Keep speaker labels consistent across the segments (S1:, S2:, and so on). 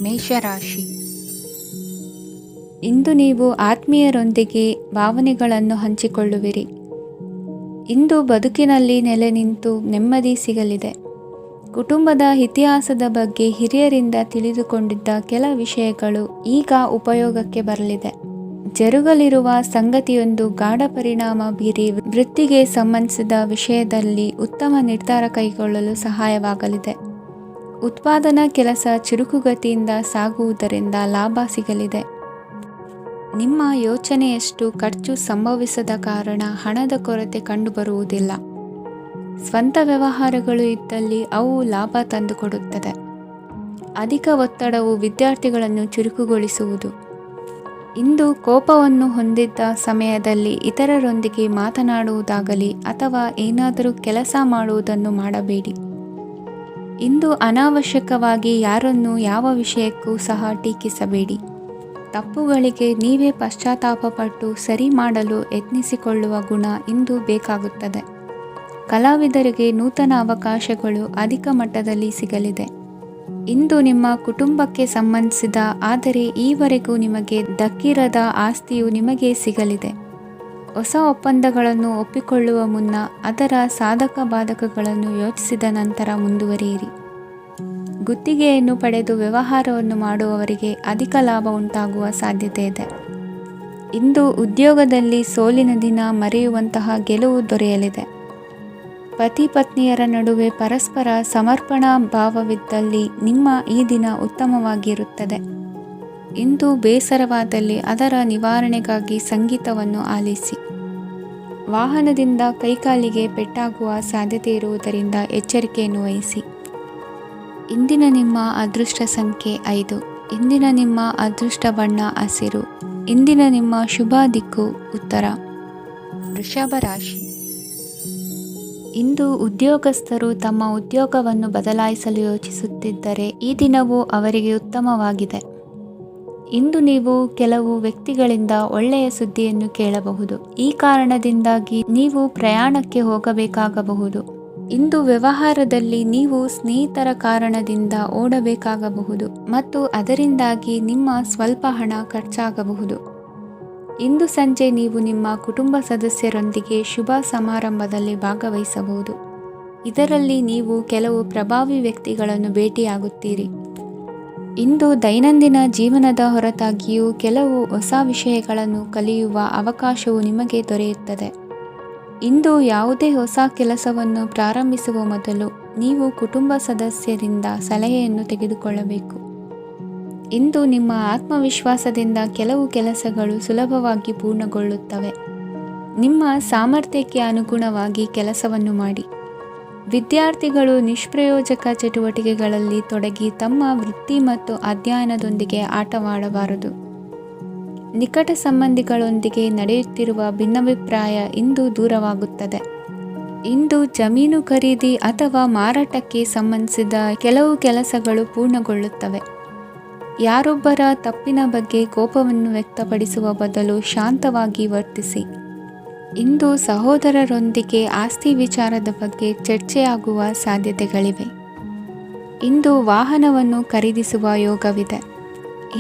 S1: ಮೇಷರಾಶಿ. ಇಂದು ನೀವು ಆತ್ಮೀಯರೊಂದಿಗೆ ಭಾವನೆಗಳನ್ನು ಹಂಚಿಕೊಳ್ಳುವಿರಿ. ಇಂದು ಬದುಕಿನಲ್ಲಿ ನೆಲೆ ನಿಂತು ನೆಮ್ಮದಿ ಸಿಗಲಿದೆ. ಕುಟುಂಬದ ಇತಿಹಾಸದ ಬಗ್ಗೆ ಹಿರಿಯರಿಂದ ತಿಳಿದುಕೊಂಡಿದ್ದ ಕೆಲ ವಿಷಯಗಳು ಈಗ ಉಪಯೋಗಕ್ಕೆ ಬರಲಿದೆ. ಜರುಗಲಿರುವ ಸಂಗತಿಯೊಂದು ಗಾಢ ಪರಿಣಾಮ ಬೀರಿ ವೃತ್ತಿಗೆ ಸಂಬಂಧಿಸಿದ ವಿಷಯದಲ್ಲಿ ಉತ್ತಮ ನಿರ್ಧಾರ ಕೈಗೊಳ್ಳಲು ಸಹಾಯವಾಗಲಿದೆ. ಉತ್ಪಾದನಾ ಕೆಲಸ ಚುರುಕುಗತಿಯಿಂದ ಸಾಗುವುದರಿಂದ ಲಾಭ ಸಿಗಲಿದೆ. ನಿಮ್ಮ ಯೋಚನೆಯಷ್ಟು ಖರ್ಚು ಸಂಭವಿಸದ ಕಾರಣ ಹಣದ ಕೊರತೆ ಕಂಡುಬರುವುದಿಲ್ಲ. ಸ್ವಂತ ವ್ಯವಹಾರಗಳು ಇದ್ದಲ್ಲಿ ಅವು ಲಾಭ ತಂದುಕೊಡುತ್ತದೆ. ಅಧಿಕ ಒತ್ತಡವು ವಿದ್ಯಾರ್ಥಿಗಳನ್ನು ಚುರುಕುಗೊಳಿಸುವುದು. ಇಂದು ಕೋಪವನ್ನು ಹೊಂದಿದ್ದ ಸಮಯದಲ್ಲಿ ಇತರರೊಂದಿಗೆ ಮಾತನಾಡುವುದಾಗಲಿ ಅಥವಾ ಏನಾದರೂ ಕೆಲಸ ಮಾಡುವುದನ್ನು ಮಾಡಬೇಡಿ. ಇಂದು ಅನಾವಶ್ಯಕವಾಗಿ ಯಾರನ್ನೂ ಯಾವ ವಿಷಯಕ್ಕೂ ಸಹ ಟೀಕಿಸಬೇಡಿ. ತಪ್ಪುಗಳಿಗೆ ನೀವೇ ಪಶ್ಚಾತ್ತಾಪಪಟ್ಟು ಸರಿ ಮಾಡಲು ಯತ್ನಿಸಿಕೊಳ್ಳುವ ಗುಣ ಇಂದು ಬೇಕಾಗುತ್ತದೆ. ಕಲಾವಿದರಿಗೆ ನೂತನ ಅವಕಾಶಗಳು ಅಧಿಕ ಮಟ್ಟದಲ್ಲಿ ಸಿಗಲಿದೆ. ಇಂದು ನಿಮ್ಮ ಕುಟುಂಬಕ್ಕೆ ಸಂಬಂಧಿಸಿದ ಆದರೆ ಈವರೆಗೂ ನಿಮಗೆ ದಕ್ಕಿರದ ಆಸ್ತಿಯು ನಿಮಗೆ ಸಿಗಲಿದೆ. ಹೊಸ ಒಪ್ಪಂದಗಳನ್ನು ಒಪ್ಪಿಕೊಳ್ಳುವ ಮುನ್ನ ಅದರ ಸಾಧಕ ಬಾಧಕಗಳನ್ನು ಯೋಚಿಸಿದ ನಂತರ ಮುಂದುವರಿಯಿರಿ. ಗುತ್ತಿಗೆಯನ್ನು ಪಡೆದು ವ್ಯವಹಾರವನ್ನು ಮಾಡುವವರಿಗೆ ಅಧಿಕ ಲಾಭ ಉಂಟಾಗುವ ಸಾಧ್ಯತೆ ಇದೆ. ಇಂದು ಉದ್ಯೋಗದಲ್ಲಿ ಸೋಲಿನ ದಿನ ಮರೆಯುವಂತಹ ಗೆಲುವು ದೊರೆಯಲಿದೆ. ಪತಿ ಪತ್ನಿಯರ ನಡುವೆ ಪರಸ್ಪರ ಸಮರ್ಪಣಾ ಭಾವವಿದ್ದಲ್ಲಿ ನಿಮ್ಮ ಈ ದಿನ ಉತ್ತಮವಾಗಿರುತ್ತದೆ. ಇಂದು ಬೇಸರವಾದಲ್ಲಿ ಅದರ ನಿವಾರಣೆಗಾಗಿ ಸಂಗೀತವನ್ನು ಆಲಿಸಿ. ವಾಹನದಿಂದ ಕೈಕಾಲಿಗೆ ಪೆಟ್ಟಾಗುವ ಸಾಧ್ಯತೆ ಇರುವುದರಿಂದ ಎಚ್ಚರಿಕೆಯನ್ನು ವಹಿಸಿ. ಇಂದಿನ ನಿಮ್ಮ ಅದೃಷ್ಟ ಸಂಖ್ಯೆ 5. ಇಂದಿನ ನಿಮ್ಮ ಅದೃಷ್ಟ ಬಣ್ಣ ಹಸಿರು. ಇಂದಿನ ನಿಮ್ಮ ಶುಭ ದಿಕ್ಕು ಉತ್ತರ. ವೃಷಭ ರಾಶಿ. ಇಂದು ಉದ್ಯೋಗಸ್ಥರು ತಮ್ಮ ಉದ್ಯೋಗವನ್ನು ಬದಲಾಯಿಸಲು ಯೋಚಿಸುತ್ತಿದ್ದರೆ ಈ ದಿನವೂ ಅವರಿಗೆ ಉತ್ತಮವಾಗಿದೆ. ಇಂದು ನೀವು ಕೆಲವು ವ್ಯಕ್ತಿಗಳಿಂದ ಒಳ್ಳೆಯ ಸುದ್ದಿಯನ್ನು ಕೇಳಬಹುದು. ಈ ಕಾರಣದಿಂದಾಗಿ ನೀವು ಪ್ರಯಾಣಕ್ಕೆ ಹೋಗಬೇಕಾಗಬಹುದು. ಇಂದು ವ್ಯವಹಾರದಲ್ಲಿ ನೀವು ಸ್ನೇಹಿತರ ಕಾರಣದಿಂದ ಓಡಬೇಕಾಗಬಹುದು ಮತ್ತು ಅದರಿಂದಾಗಿ ನಿಮ್ಮ ಸ್ವಲ್ಪ ಹಣ ಖರ್ಚಾಗಬಹುದು. ಇಂದು ಸಂಜೆ ನೀವು ನಿಮ್ಮ ಕುಟುಂಬ ಸದಸ್ಯರೊಂದಿಗೆ ಶುಭ ಸಮಾರಂಭದಲ್ಲಿ ಭಾಗವಹಿಸಬಹುದು. ಇದರಲ್ಲಿ ನೀವು ಕೆಲವು ಪ್ರಭಾವಿ ವ್ಯಕ್ತಿಗಳನ್ನು ಭೇಟಿಯಾಗುತ್ತೀರಿ. ಇಂದು ದೈನಂದಿನ ಜೀವನದ ಹೊರತಾಗಿಯೂ ಕೆಲವು ಹೊಸ ವಿಷಯಗಳನ್ನು ಕಲಿಯುವ ಅವಕಾಶವು ನಿಮಗೆ ದೊರೆಯುತ್ತದೆ. ಇಂದು ಯಾವುದೇ ಹೊಸ ಕೆಲಸವನ್ನು ಪ್ರಾರಂಭಿಸುವ ಮೊದಲು ನೀವು ಕುಟುಂಬ ಸದಸ್ಯರಿಂದ ಸಲಹೆಯನ್ನು ತೆಗೆದುಕೊಳ್ಳಬೇಕು. ಇಂದು ನಿಮ್ಮ ಆತ್ಮವಿಶ್ವಾಸದಿಂದ ಕೆಲವು ಕೆಲಸಗಳು ಸುಲಭವಾಗಿ ಪೂರ್ಣಗೊಳ್ಳುತ್ತವೆ. ನಿಮ್ಮ ಸಾಮರ್ಥ್ಯಕ್ಕೆ ಅನುಗುಣವಾಗಿ ಕೆಲಸವನ್ನು ಮಾಡಿ. ವಿದ್ಯಾರ್ಥಿಗಳು ನಿಷ್ಪ್ರಯೋಜಕ ಚಟುವಟಿಕೆಗಳಲ್ಲಿ ತೊಡಗಿ ತಮ್ಮ ವೃತ್ತಿ ಮತ್ತು ಅಧ್ಯಯನದೊಂದಿಗೆ ಆಟವಾಡಬಾರದು. ನಿಕಟ ಸಂಬಂಧಿಗಳೊಂದಿಗೆ ನಡೆಯುತ್ತಿರುವ ಭಿನ್ನಾಭಿಪ್ರಾಯ ಇಂದು ದೂರವಾಗುತ್ತದೆ. ಇಂದು ಜಮೀನು ಖರೀದಿ ಅಥವಾ ಮಾರಾಟಕ್ಕೆ ಸಂಬಂಧಿಸಿದ ಕೆಲವು ಕೆಲಸಗಳು ಪೂರ್ಣಗೊಳ್ಳುತ್ತವೆ. ಯಾರೊಬ್ಬರ ತಪ್ಪಿನ ಬಗ್ಗೆ ಕೋಪವನ್ನು ವ್ಯಕ್ತಪಡಿಸುವ ಬದಲು ಶಾಂತವಾಗಿ ವರ್ತಿಸಿ. ಇಂದು ಸಹೋದರರೊಂದಿಗೆ ಆಸ್ತಿ ವಿಚಾರದ ಬಗ್ಗೆ ಚರ್ಚೆಯಾಗುವ ಸಾಧ್ಯತೆಗಳಿವೆ. ಇಂದು ವಾಹನವನ್ನು ಖರೀದಿಸುವ ಯೋಗವಿದೆ.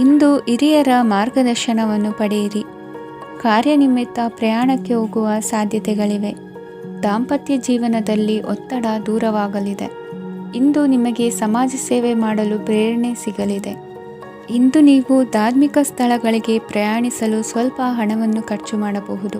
S1: ಇಂದು ಹಿರಿಯರ ಮಾರ್ಗದರ್ಶನವನ್ನು ಪಡೆಯಿರಿ. ಕಾರ್ಯನಿಮಿತ್ತ ಪ್ರಯಾಣಕ್ಕೆ ಹೋಗುವ ಸಾಧ್ಯತೆಗಳಿವೆ. ದಾಂಪತ್ಯ ಜೀವನದಲ್ಲಿ ಒತ್ತಡ ದೂರವಾಗಲಿದೆ. ಇಂದು ನಿಮಗೆ ಸಮಾಜ ಸೇವೆ ಮಾಡಲು ಪ್ರೇರಣೆ ಸಿಗಲಿದೆ. ಇಂದು ನೀವು ಧಾರ್ಮಿಕ ಸ್ಥಳಗಳಿಗೆ ಪ್ರಯಾಣಿಸಲು ಸ್ವಲ್ಪ ಹಣವನ್ನು ಖರ್ಚು ಮಾಡಬಹುದು.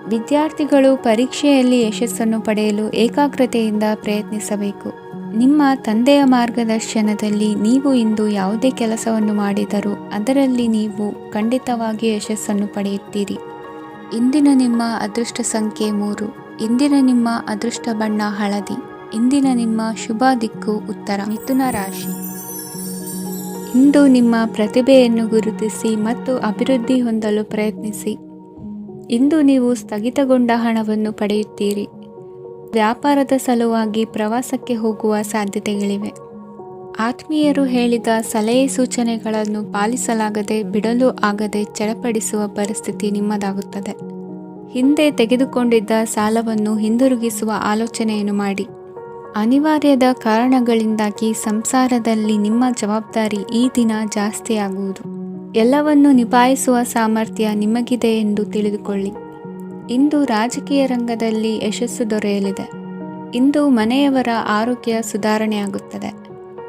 S1: ವಿದ್ಯಾರ್ಥಿಗಳು ಪರೀಕ್ಷೆಯಲ್ಲಿ ಯಶಸ್ಸನ್ನು ಪಡೆಯಲು ಏಕಾಗ್ರತೆಯಿಂದ ಪ್ರಯತ್ನಿಸಬೇಕು. ನಿಮ್ಮ ತಂದೆಯ ಮಾರ್ಗದರ್ಶನದಲ್ಲಿ ನೀವು ಇಂದು ಯಾವುದೇ ಕೆಲಸವನ್ನು ಮಾಡಿದರೂ ಅದರಲ್ಲಿ ನೀವು ಖಂಡಿತವಾಗಿ ಯಶಸ್ಸನ್ನು ಪಡೆಯುತ್ತೀರಿ. ಇಂದಿನ ನಿಮ್ಮ ಅದೃಷ್ಟ ಸಂಖ್ಯೆ 3. ಇಂದಿನ ನಿಮ್ಮ ಅದೃಷ್ಟ ಬಣ್ಣ ಹಳದಿ. ಇಂದಿನ ನಿಮ್ಮ ಶುಭ ದಿಕ್ಕು ಉತ್ತರ. ಮಿಥುನ ರಾಶಿ. ಇಂದು ನಿಮ್ಮ ಪ್ರತಿಭೆಯನ್ನು ಗುರುತಿಸಿ ಮತ್ತು ಅಭಿವೃದ್ಧಿ ಹೊಂದಲು ಪ್ರಯತ್ನಿಸಿ. ಇಂದು ನೀವು ಸ್ಥಗಿತಗೊಂಡ ಹಣವನ್ನು ಪಡೆಯುತ್ತೀರಿ. ವ್ಯಾಪಾರದ ಸಲುವಾಗಿ ಪ್ರವಾಸಕ್ಕೆ ಹೋಗುವ ಸಾಧ್ಯತೆಗಳಿವೆ. ಆತ್ಮೀಯರು ಹೇಳಿದ ಸಲಹೆ ಸೂಚನೆಗಳನ್ನು ಪಾಲಿಸಲಾಗದೆ ಬಿಡಲು ಆಗದೆ ಚಡಪಡಿಸುವ ಪರಿಸ್ಥಿತಿ ನಿಮ್ಮದಾಗುತ್ತದೆ. ಹಿಂದೆ ತೆಗೆದುಕೊಂಡಿದ್ದ ಸಾಲವನ್ನು ಹಿಂದಿರುಗಿಸುವ ಆಲೋಚನೆಯನ್ನು ಮಾಡಿ. ಅನಿವಾರ್ಯದ ಕಾರಣಗಳಿಂದಾಗಿ ಸಂಸಾರದಲ್ಲಿ ನಿಮ್ಮ ಜವಾಬ್ದಾರಿ ಈ ದಿನ ಜಾಸ್ತಿಯಾಗುವುದು. ಎಲ್ಲವನ್ನು ನಿಭಾಯಿಸುವ ಸಾಮರ್ಥ್ಯ ನಿಮಗಿದೆ ಎಂದು ತಿಳಿದುಕೊಳ್ಳಿ. ಇಂದು ರಾಜಕೀಯ ರಂಗದಲ್ಲಿ ಯಶಸ್ಸು ದೊರೆಯಲಿದೆ. ಇಂದು ಮನೆಯವರ ಆರೋಗ್ಯ ಸುಧಾರಣೆಯಾಗುತ್ತದೆ.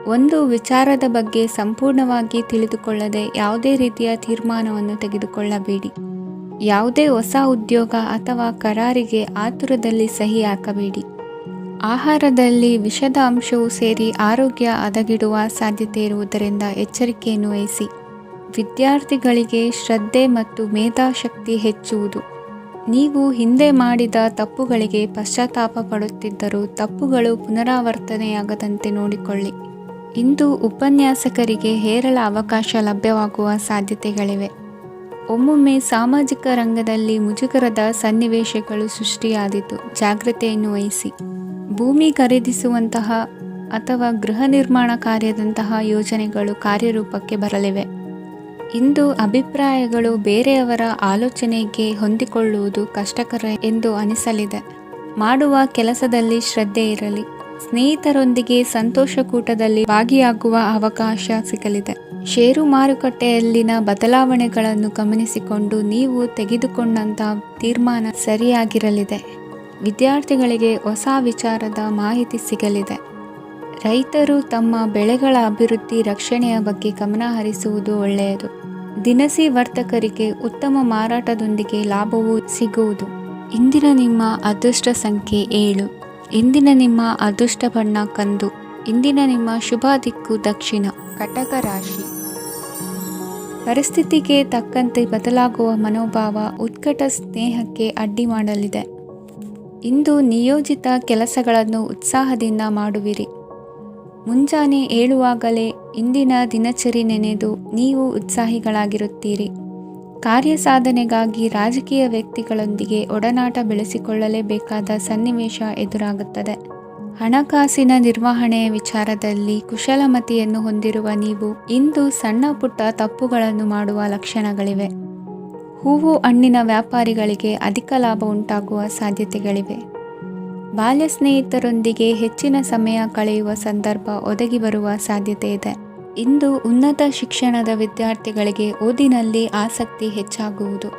S1: ಒಂದು ವಿಚಾರದ ಬಗ್ಗೆ ಸಂಪೂರ್ಣವಾಗಿ ತಿಳಿದುಕೊಳ್ಳದೆ ಯಾವುದೇ ರೀತಿಯ ತೀರ್ಮಾನವನ್ನು ತೆಗೆದುಕೊಳ್ಳಬೇಡಿ. ಯಾವುದೇ ಹೊಸ ಉದ್ಯೋಗ ಅಥವಾ ಕರಾರಿಗೆ ಆತುರದಲ್ಲಿ ಸಹಿ ಹಾಕಬೇಡಿ. ಆಹಾರದಲ್ಲಿ ವಿಷದ ಅಂಶವು ಸೇರಿ ಆರೋಗ್ಯ ಹದಗೆಡುವ ಸಾಧ್ಯತೆ ಇರುವುದರಿಂದ ಎಚ್ಚರಿಕೆಯನ್ನು ವಹಿಸಿ. ವಿದ್ಯಾರ್ಥಿಗಳಿಗೆ ಶ್ರದ್ಧೆ ಮತ್ತು ಮೇಧಾಶಕ್ತಿ ಹೆಚ್ಚುವುದು. ನೀವು ಹಿಂದೆ ಮಾಡಿದ ತಪ್ಪುಗಳಿಗೆ ಪಶ್ಚಾತ್ತಾಪ ಪಡುತ್ತಿದ್ದರೂ ತಪ್ಪುಗಳು ಪುನರಾವರ್ತನೆಯಾಗದಂತೆ ನೋಡಿಕೊಳ್ಳಿ. ಇಂದು ಉಪನ್ಯಾಸಕರಿಗೆ ಹೇರಳ ಅವಕಾಶ ಲಭ್ಯವಾಗುವ ಸಾಧ್ಯತೆಗಳಿವೆ. ಒಮ್ಮೊಮ್ಮೆ ಸಾಮಾಜಿಕ ರಂಗದಲ್ಲಿ ಮುಜುಗರದ ಸನ್ನಿವೇಶಗಳು ಸೃಷ್ಟಿಯಾದೀತು. ಜಾಗ್ರತೆಯನ್ನು ವಹಿಸಿ. ಭೂಮಿ ಖರೀದಿಸುವಂತಹ ಅಥವಾ ಗೃಹ ನಿರ್ಮಾಣ ಕಾರ್ಯದಂತಹ ಯೋಜನೆಗಳು ಕಾರ್ಯರೂಪಕ್ಕೆ ಬರಲಿವೆ. ಇಂದು ಅಭಿಪ್ರಾಯಗಳು ಬೇರೆಯವರ ಆಲೋಚನೆಗೆ ಹೊಂದಿಕೊಳ್ಳುವುದು ಕಷ್ಟಕರ ಎಂದು ಅನಿಸಲಿದೆ. ಮಾಡುವ ಕೆಲಸದಲ್ಲಿ ಶ್ರದ್ಧೆ ಇರಲಿ. ಸ್ನೇಹಿತರೊಂದಿಗೆ ಸಂತೋಷಕೂಟದಲ್ಲಿ ಭಾಗಿಯಾಗುವ ಅವಕಾಶ ಸಿಗಲಿದೆ. ಷೇರು ಮಾರುಕಟ್ಟೆಯಲ್ಲಿನ ಬದಲಾವಣೆಗಳನ್ನು ಗಮನಿಸಿಕೊಂಡು ನೀವು ತೆಗೆದುಕೊಂಡಂತಹ ತೀರ್ಮಾನ ಸರಿಯಾಗಿರಲಿದೆ. ವಿದ್ಯಾರ್ಥಿಗಳಿಗೆ ಹೊಸ ವಿಚಾರದ ಮಾಹಿತಿ ಸಿಗಲಿದೆ. ರೈತರು ತಮ್ಮ ಬೆಳೆಗಳ ಅಭಿವೃದ್ಧಿ ರಕ್ಷಣೆಯ ಬಗ್ಗೆ ಗಮನ ಹರಿಸುವುದು ಒಳ್ಳೆಯದು. ದಿನಸಿ ವರ್ತಕರಿಗೆ ಉತ್ತಮ ಮಾರಾಟದೊಂದಿಗೆ ಲಾಭವೂ ಸಿಗುವುದು. ಇಂದಿನ ನಿಮ್ಮ ಅದೃಷ್ಟ ಸಂಖ್ಯೆ 7. ಇಂದಿನ ನಿಮ್ಮ ಅದೃಷ್ಟ ಬಣ್ಣ ಕಂದು. ಇಂದಿನ ನಿಮ್ಮ ಶುಭ ದಿಕ್ಕು ದಕ್ಷಿಣ. ಕಟಕ ರಾಶಿ. ಪರಿಸ್ಥಿತಿಗೆ ತಕ್ಕಂತೆ ಬದಲಾಗುವ ಮನೋಭಾವ ಉತ್ಕಟ ಸ್ನೇಹಕ್ಕೆ ಅಡ್ಡಿ ಮಾಡಲಿದೆ. ಇಂದು ನಿಯೋಜಿತ ಕೆಲಸಗಳನ್ನು ಉತ್ಸಾಹದಿಂದ ಮಾಡುವಿರಿ. ಮುಂಜಾನೆ ಏಳುವಾಗಲೇ ಇಂದಿನ ದಿನಚರಿ ನೆನೆದು ನೀವು ಉತ್ಸಾಹಿಗಳಾಗಿರುತ್ತೀರಿ. ಕಾರ್ಯ ಸಾಧನೆಗಾಗಿ ರಾಜಕೀಯ ವ್ಯಕ್ತಿಗಳೊಂದಿಗೆ ಒಡನಾಟ ಬೆಳೆಸಿಕೊಳ್ಳಲೇಬೇಕಾದ ಸನ್ನಿವೇಶ ಎದುರಾಗುತ್ತದೆ. ಹಣಕಾಸಿನ ನಿರ್ವಹಣೆಯ ವಿಚಾರದಲ್ಲಿ ಕುಶಲಮತಿಯನ್ನು ಹೊಂದಿರುವ ನೀವು ಇಂದು ಸಣ್ಣ ಪುಟ್ಟ ತಪ್ಪುಗಳನ್ನು ಮಾಡುವ ಲಕ್ಷಣಗಳಿವೆ. ಹೂವು ಹಣ್ಣಿನ ವ್ಯಾಪಾರಿಗಳಿಗೆ ಅಧಿಕ ಲಾಭ ಉಂಟಾಗುವ ಸಾಧ್ಯತೆಗಳಿವೆ. ಬಾಲ್ಯ ಸ್ನೇಹಿತರೊಂದಿಗೆ ಹೆಚ್ಚಿನ ಸಮಯ ಕಳೆಯುವ ಸಂದರ್ಭ ಒದಗಿ ಬರುವ ಸಾಧ್ಯತೆ ಇದೆ. ಇಂದು ಉನ್ನತ ಶಿಕ್ಷಣದ ವಿದ್ಯಾರ್ಥಿಗಳಿಗೆ ಓದಿನಲ್ಲಿ ಆಸಕ್ತಿ ಹೆಚ್ಚಾಗುವುದು.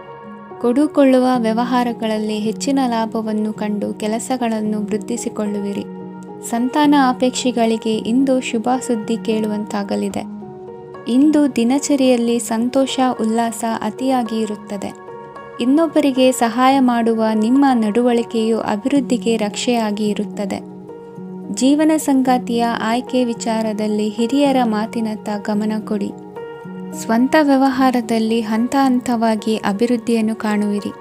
S1: ಕೊಡುಕೊಳ್ಳುವ ವ್ಯವಹಾರಗಳಲ್ಲಿ ಹೆಚ್ಚಿನ ಲಾಭವನ್ನು ಕಂಡು ಕೆಲಸಗಳನ್ನು ವೃದ್ಧಿಸಿಕೊಳ್ಳುವಿರಿ. ಸಂತಾನ ಅಪೇಕ್ಷೆಗಳಿಗೆ ಇಂದು ಶುಭ ಸುದ್ದಿ ಕೇಳುವಂತಾಗಲಿದೆ. ಇಂದು ದಿನಚರಿಯಲ್ಲಿ ಸಂತೋಷ ಉಲ್ಲಾಸ ಅತಿಯಾಗಿ ಇರುತ್ತದೆ. ಇನ್ನೊಬ್ಬರಿಗೆ ಸಹಾಯ ಮಾಡುವ ನಿಮ್ಮ ನಡವಳಿಕೆಯು ಅಭಿವೃದ್ಧಿಗೆ ರಕ್ಷೆಯಾಗಿ ಇರುತ್ತದೆ. ಜೀವನ ಸಂಗಾತಿಯ ಆಯ್ಕೆ ವಿಚಾರದಲ್ಲಿ ಹಿರಿಯರ ಮಾತಿನತ್ತ ಗಮನ ಕೊಡಿ. ಸ್ವಂತ ವ್ಯವಹಾರದಲ್ಲಿ ಹಂತ ಹಂತವಾಗಿ ಅಭಿವೃದ್ಧಿಯನ್ನು ಕಾಣುವಿರಿ.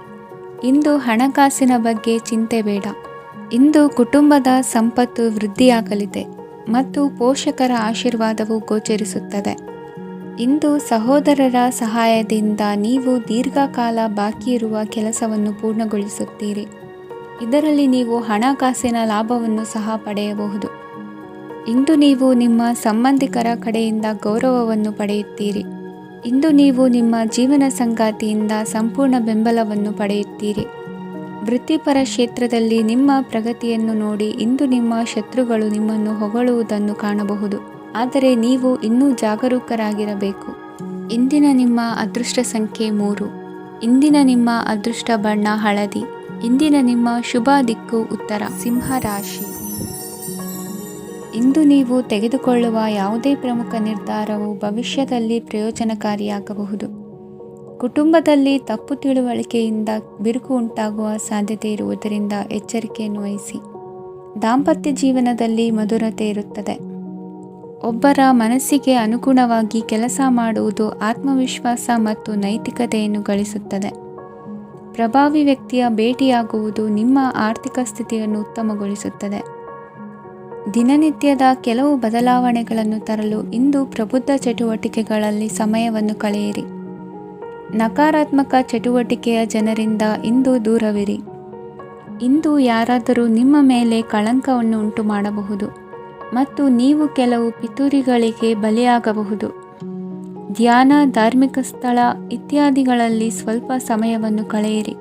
S1: ಇಂದು ಹಣಕಾಸಿನ ಬಗ್ಗೆ ಚಿಂತೆ ಬೇಡ. ಇಂದು ಕುಟುಂಬದ ಸಂಪತ್ತು ವೃದ್ಧಿಯಾಗಲಿದೆ ಮತ್ತು ಪೋಷಕರ ಆಶೀರ್ವಾದವು ಗೋಚರಿಸುತ್ತದೆ. ಇಂದು ಸಹೋದರರ ಸಹಾಯದಿಂದ ನೀವು ದೀರ್ಘಕಾಲ ಬಾಕಿ ಇರುವ ಕೆಲಸವನ್ನು ಪೂರ್ಣಗೊಳಿಸುತ್ತೀರಿ. ಇದರಲ್ಲಿ ನೀವು ಹಣಕಾಸಿನ ಲಾಭವನ್ನು ಸಹ ಪಡೆಯಬಹುದು. ಇಂದು ನೀವು ನಿಮ್ಮ ಸಂಬಂಧಿಕರ ಕಡೆಯಿಂದ ಗೌರವವನ್ನು ಪಡೆಯುತ್ತೀರಿ. ಇಂದು ನೀವು ನಿಮ್ಮ ಜೀವನ ಸಂಗಾತಿಯಿಂದ ಸಂಪೂರ್ಣ ಬೆಂಬಲವನ್ನು ಪಡೆಯುತ್ತೀರಿ. ವೃತ್ತಿಪರ ಕ್ಷೇತ್ರದಲ್ಲಿ ನಿಮ್ಮ ಪ್ರಗತಿಯನ್ನು ನೋಡಿ ಇಂದು ನಿಮ್ಮ ಶತ್ರುಗಳು ನಿಮ್ಮನ್ನು ಹೊಗಳುವುದನ್ನು ಕಾಣಬಹುದು. ಆದರೆ ನೀವು ಇನ್ನೂ ಜಾಗರೂಕರಾಗಿರಬೇಕು. ಇಂದಿನ ನಿಮ್ಮ ಅದೃಷ್ಟ ಸಂಖ್ಯೆ 3. ಇಂದಿನ ನಿಮ್ಮ ಅದೃಷ್ಟ ಬಣ್ಣ ಹಳದಿ. ಇಂದಿನ ನಿಮ್ಮ ಶುಭ ದಿಕ್ಕು ಉತ್ತರ. ಸಿಂಹ ರಾಶಿ. ಇಂದು ನೀವು ತೆಗೆದುಕೊಳ್ಳುವ ಯಾವುದೇ ಪ್ರಮುಖ ನಿರ್ಧಾರವು ಭವಿಷ್ಯದಲ್ಲಿ ಪ್ರಯೋಜನಕಾರಿಯಾಗಬಹುದು. ಕುಟುಂಬದಲ್ಲಿ ತಪ್ಪು ತಿಳುವಳಿಕೆಯಿಂದ ಬಿರುಕು ಉಂಟಾಗುವ ಸಾಧ್ಯತೆ ಇರುವುದರಿಂದ ಎಚ್ಚರಿಕೆಯನ್ನು ವಹಿಸಿ. ದಾಂಪತ್ಯ ಜೀವನದಲ್ಲಿ ಮಧುರತೆ ಇರುತ್ತದೆ. ಒಬ್ಬರ ಮನಸ್ಸಿಗೆ ಅನುಗುಣವಾಗಿ ಕೆಲಸ ಮಾಡುವುದು ಆತ್ಮವಿಶ್ವಾಸ ಮತ್ತು ನೈತಿಕತೆಯನ್ನು ಗಳಿಸುತ್ತದೆ. ಪ್ರಭಾವಿ ವ್ಯಕ್ತಿಯ ಭೇಟಿಯಾಗುವುದು ನಿಮ್ಮ ಆರ್ಥಿಕ ಸ್ಥಿತಿಯನ್ನು ಉತ್ತಮಗೊಳಿಸುತ್ತದೆ. ದಿನನಿತ್ಯದ ಕೆಲವು ಬದಲಾವಣೆಗಳನ್ನು ತರಲು ಇಂದು ಪ್ರಬುದ್ಧ ಚಟುವಟಿಕೆಗಳಲ್ಲಿ ಸಮಯವನ್ನು ಕಳೆಯಿರಿ. ನಕಾರಾತ್ಮಕ ಚಟುವಟಿಕೆಯ ಜನರಿಂದ ಇಂದು ದೂರವಿರಿ. ಇಂದು ಯಾರಾದರೂ ನಿಮ್ಮ ಮೇಲೆ ಕಳಂಕವನ್ನು ಉಂಟು ಮಾಡಬಹುದು ಮತ್ತು ನೀವು ಕೆಲವು ಪಿತೂರಿಗಳಿಗೆ ಬಲಿಯಾಗಬಹುದು. ಧ್ಯಾನ, ಧಾರ್ಮಿಕ ಸ್ಥಳ ಇತ್ಯಾದಿಗಳಲ್ಲಿ ಸ್ವಲ್ಪ ಸಮಯವನ್ನು ಕಳೆಯಿರಿ.